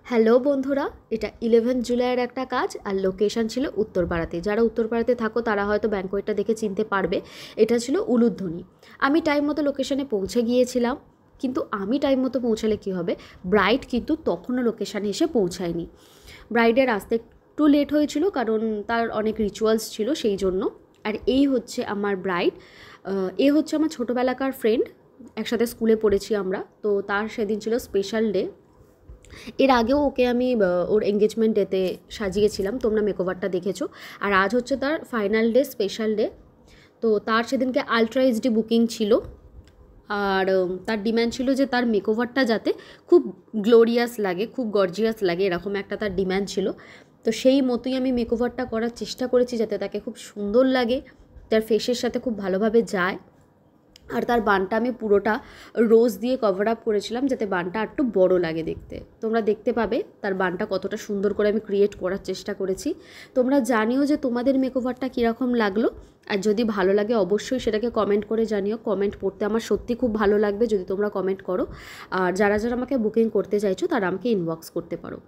Hello বন্ধুরা, এটা 11 জুলাইয়ের একটা কাজ আর লোকেশন ছিল উত্তরপাড়াতে। যারা উত্তরপাড়াতে থাকো তারা হয়তো ব্যাঙ্কোয়েটটা দেখে চিনতে পারবে। এটা ছিল উলুধ্বনি। আমি টাইম মতো লোকেশনে পৌঁছে গিয়েছিলাম, কিন্তু আমি টাইম মতো পৌঁছালে কী হবে, ব্রাইড কিন্তু তখনও লোকেশানে এসে পৌঁছায়নি। ব্রাইডের আসতে একটু লেট হয়েছিল, কারণ তার অনেক রিচুয়ালস ছিল সেই জন্য। আর এই হচ্ছে আমার ব্রাইড। এ হচ্ছে আমার ছোটোবেলাকার ফ্রেন্ড, একসাথে স্কুলে পড়েছি আমরা। তো তার সেদিন ছিল স্পেশাল ডে। এর আগেও ওকে আমি ওর এঙ্গেজমেন্ট ডেতে সাজিয়েছিলাম, তোমরা মেকওভারটা দেখেছো। আর আজ হচ্ছে তার ফাইনাল ডে, স্পেশাল ডে। তো তার সেদিনকে আলট্রা এইচডি বুকিং ছিল। আর তার ডিম্যান্ড ছিল যে তার মেকওভারটা যাতে খুব গ্লোরিয়াস লাগে, খুব গর্জিয়াস লাগে, এরকম একটা তার ডিম্যান্ড ছিল। তো সেই মতোই আমি মেকওভারটা করার চেষ্টা করেছি যাতে তাকে খুব সুন্দর লাগে, তার ফেসের সাথে খুব ভালোভাবে যায়। আর তার বানটা আমি পুরোটা রোজ দিয়ে কভার আপ করেছিলাম যাতে বানটা একটু বড় লাগে দেখতে। তোমরা দেখতে পাবে তার বানটা কতটা সুন্দর করে আমি ক্রিয়েট করার চেষ্টা করেছি। তোমরা জানিও যে তোমাদের মেকওভারটা কীরকম লাগলো, আর যদি ভালো লাগে অবশ্যই সেটাকে কমেন্ট করে জানিও। কমেন্ট পড়তে আমার সত্যি খুব ভালো লাগবে যদি তোমরা কমেন্ট করো। আর যারা যারা আমাকে বুকিং করতে চাইছো তারা আমাকে ইনবক্স করতে পারো।